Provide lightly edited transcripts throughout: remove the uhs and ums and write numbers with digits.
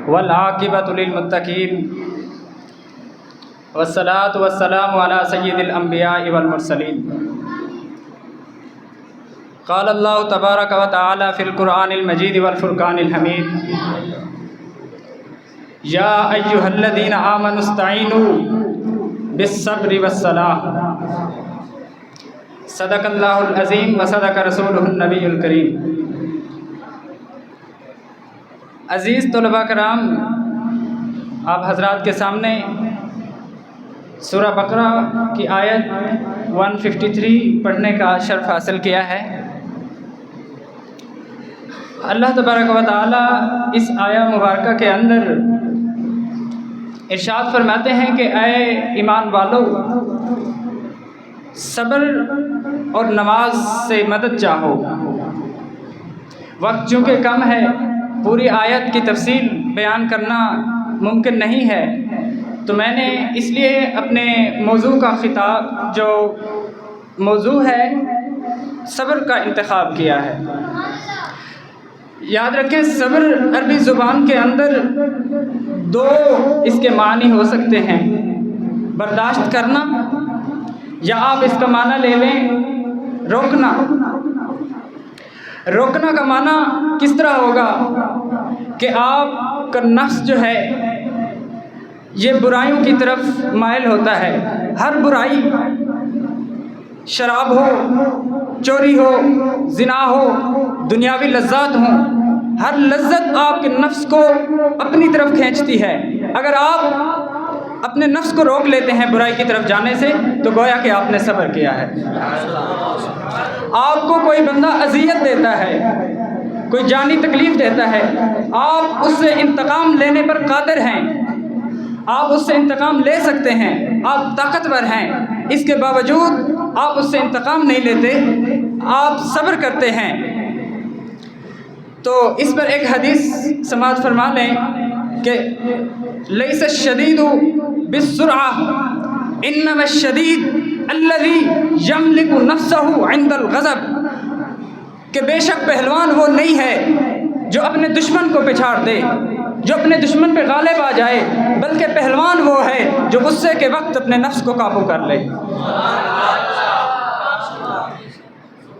والعاقبۃ للمتقین والصلاۃ والسلام علی سید الانبیاء والمرسلین۔ قال اللہ تبارک و تعالی فی القرآن المجید والفرقان الحمید، یا ایھا الذین آمنوا استعینوا بالصبر والصلاۃ۔ صدق اللہ العظیم و صدق رسولہ النبی الکریم۔ عزیز طلباء کرام، آپ حضرات کے سامنے سورہ بقرہ کی آیت 153 پڑھنے کا شرف حاصل کیا ہے۔ اللہ تبارک و تعالی اس آیہ مبارکہ کے اندر ارشاد فرماتے ہیں کہ اے ایمان والو، صبر اور نماز سے مدد چاہو۔ وقت چونکہ کم ہے، پوری آیت کی تفصیل بیان کرنا ممکن نہیں ہے، تو میں نے اس لیے اپنے موضوع کا خطاب، جو موضوع ہے صبر کا انتخاب کیا ہے۔ یاد رکھیں، صبر عربی زبان کے اندر دو اس کے معنی ہو سکتے ہیں، برداشت کرنا، یا آپ اس کا معنی لے لیں روکنا۔ روکنا کا معنی کس طرح ہوگا کہ آپ کا نفس جو ہے یہ برائیوں کی طرف مائل ہوتا ہے۔ ہر برائی، شراب ہو، چوری ہو، زنا ہو، دنیاوی لذات ہوں، ہر لذت آپ کے نفس کو اپنی طرف کھینچتی ہے۔ اگر آپ اپنے نفس کو روک لیتے ہیں برائی کی طرف جانے سے، تو گویا کہ آپ نے صبر کیا ہے۔ آپ کو کوئی بندہ اذیت دیتا ہے، کوئی جانی تکلیف دیتا ہے، آپ اس سے انتقام لینے پر قادر ہیں، آپ اس سے انتقام لے سکتے ہیں، آپ طاقتور ہیں، اس کے باوجود آپ اس سے انتقام نہیں لیتے، آپ صبر کرتے ہیں۔ تو اس پر ایک حدیث سماعت فرما لیں کہ لیس الشدید بالسرعہ انما الشدید الذی یملک نفسہ عند الغضب، کہ بے شک پہلوان وہ نہیں ہے جو اپنے دشمن کو پچھاڑ دے، جو اپنے دشمن پہ غالب آ جائے، بلکہ پہلوان وہ ہے جو غصے کے وقت اپنے نفس کو قابو کر لے۔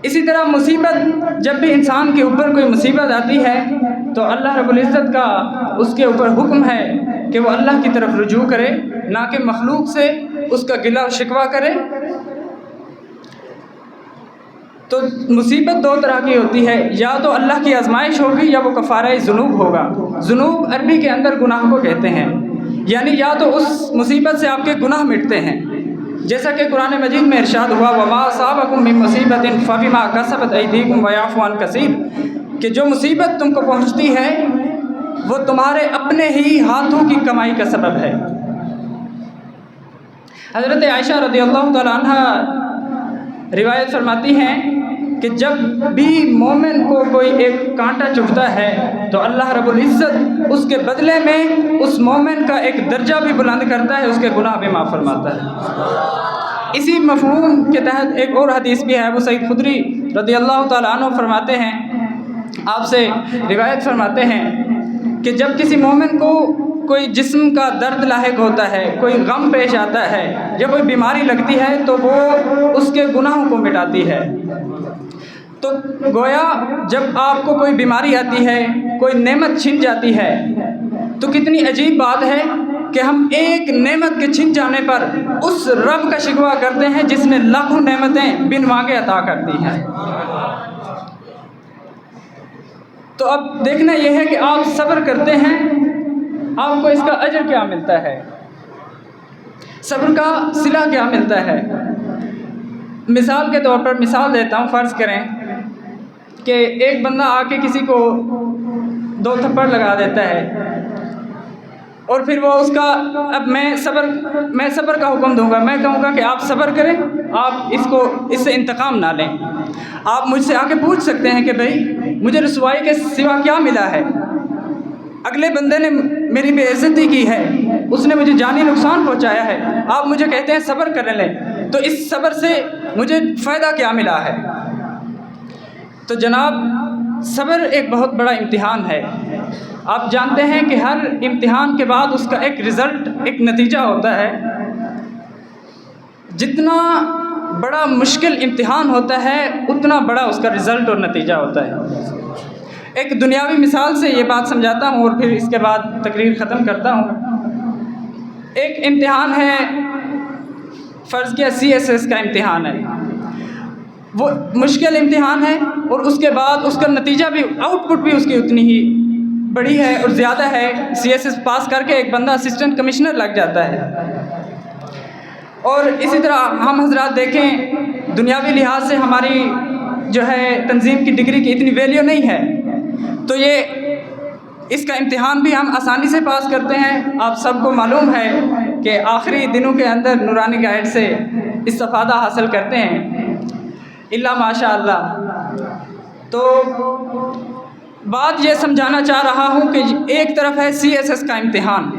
اسی طرح مصیبت، جب بھی انسان کے اوپر کوئی مصیبت آتی ہے تو اللہ رب العزت کا اس کے اوپر حکم ہے کہ وہ اللہ کی طرف رجوع کرے، نہ کہ مخلوق سے اس کا گلہ و شکوہ کرے۔ تو مصیبت دو طرح کی ہوتی ہے، یا تو اللہ کی آزمائش ہوگی یا وہ کفارہ ذنوب ہوگا۔ ذنوب عربی کے اندر گناہ کو کہتے ہیں، یعنی یا تو اس مصیبت سے آپ کے گناہ مٹتے ہیں، جیسا کہ قرآن مجید میں ارشاد ہوا وَمَا أَصَابَكُم مِّن مُّصِيبَةٍ فَبِمَا كَسَبَتْ أَيْدِيكُمْ وَيَعْفُو عَن كَثِيرٍ، کہ جو مصیبت تم کو پہنچتی ہے وہ تمہارے اپنے ہی ہاتھوں کی کمائی کا سبب ہے۔ حضرت عائشہ رضی اللہ تعالی عنہ روایت فرماتی ہیں کہ جب بھی مومن کو کوئی ایک کانٹا چبھتا ہے تو اللہ رب العزت اس کے بدلے میں اس مومن کا ایک درجہ بھی بلند کرتا ہے، اس کے گناہ بھی معاف فرماتا ہے۔ اسی مفہوم کے تحت ایک اور حدیث بھی ہے، ابو سعید خدری رضی اللہ تعالیٰ عنہ فرماتے ہیں، آپ سے روایت فرماتے ہیں کہ جب کسی مومن کو کوئی جسم کا درد لاحق ہوتا ہے، کوئی غم پیش آتا ہے یا کوئی بیماری لگتی ہے تو وہ اس کے گناہوں کو مٹاتی ہے۔ تو گویا جب آپ کو کوئی بیماری آتی ہے، کوئی نعمت چھن جاتی ہے، تو کتنی عجیب بات ہے کہ ہم ایک نعمت کے چھن جانے پر اس رب کا شکوہ کرتے ہیں جس نے لاکھوں نعمتیں بن مانگے عطا کر دی ہیں۔ تو اب دیکھنا یہ ہے کہ آپ صبر کرتے ہیں، آپ کو اس کا اجر کیا ملتا ہے، صبر کا صلہ کیا ملتا ہے۔ مثال کے طور پر مثال دیتا ہوں، فرض کریں کہ ایک بندہ آ کے کسی کو 2 تھپڑ لگا دیتا ہے، اور پھر وہ اس کا، اب میں صبر کا حکم دوں گا، میں کہوں گا کہ آپ صبر کریں، آپ اس سے انتقام نہ لیں۔ آپ مجھ سے آ کے پوچھ سکتے ہیں کہ بھائی مجھے رسوائی کے سوا کیا ملا ہے، اگلے بندے نے میری بے عزتی کی ہے، اس نے مجھے جانی نقصان پہنچایا ہے، آپ مجھے کہتے ہیں صبر کر لیں، تو اس صبر سے مجھے فائدہ کیا ملا ہے؟ تو جناب صبر ایک بہت بڑا امتحان ہے، آپ جانتے ہیں کہ ہر امتحان کے بعد اس کا ایک رزلٹ، ایک نتیجہ ہوتا ہے۔ جتنا بڑا مشکل امتحان ہوتا ہے اتنا بڑا اس کا رزلٹ اور نتیجہ ہوتا ہے۔ ایک دنیاوی مثال سے یہ بات سمجھاتا ہوں اور پھر اس کے بعد تقریر ختم کرتا ہوں۔ ایک امتحان ہے، فرض کیا CSS کا امتحان ہے، وہ مشکل امتحان ہے اور اس کے بعد اس کا نتیجہ بھی، آؤٹ پٹ بھی اس کی اتنی ہی بڑی ہے اور زیادہ ہے۔ CSS پاس کر کے ایک بندہ اسسٹنٹ کمشنر لگ جاتا ہے۔ اور اسی طرح ہم حضرات دیکھیں، دنیاوی لحاظ سے ہماری جو ہے تنظیم کی ڈگری کی اتنی ویلیو نہیں ہے، تو اس کا امتحان بھی ہم آسانی سے پاس کرتے ہیں۔ آپ سب کو معلوم ہے کہ آخری دنوں کے اندر نورانی گائیڈ سے استفادہ حاصل کرتے ہیں، الا ماشاء اللہ۔ تو بات یہ سمجھانا چاہ رہا ہوں کہ ایک طرف ہے CSS کا امتحان،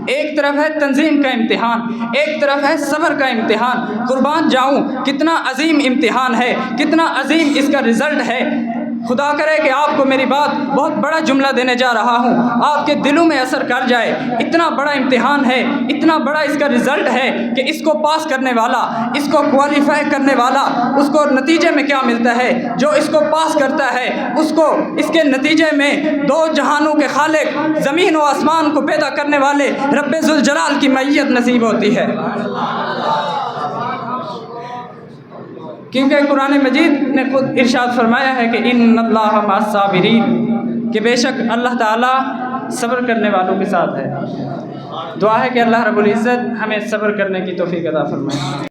ایک طرف ہے تنظیم کا امتحان، ایک طرف ہے صبر کا امتحان۔ قربان جاؤں، کتنا عظیم امتحان ہے، کتنا عظیم اس کا رزلٹ ہے۔ خدا کرے کہ آپ کو میری بات، بہت بڑا جملہ دینے جا رہا ہوں، آپ کے دلوں میں اثر کر جائے۔ اتنا بڑا امتحان ہے، اتنا بڑا اس کا رزلٹ ہے کہ اس کو پاس کرنے والا، اس کو کوالیفائی کرنے والا، اس کو نتیجے میں کیا ملتا ہے؟ جو اس کو پاس کرتا ہے اس کو اس کے نتیجے میں دو جہانوں کے خالق، زمین و آسمان کو پیدا کرنے والے رب ذوالجلال کی معیت نصیب ہوتی ہے۔ کیونکہ قرآن مجید نے خود ارشاد فرمایا ہے کہ ان اللہ مع الصابرین، کہ بے شک اللہ تعالیٰ صبر کرنے والوں کے ساتھ ہے۔ دعا ہے کہ اللہ رب العزت ہمیں صبر کرنے کی توفیق عطا فرمائے۔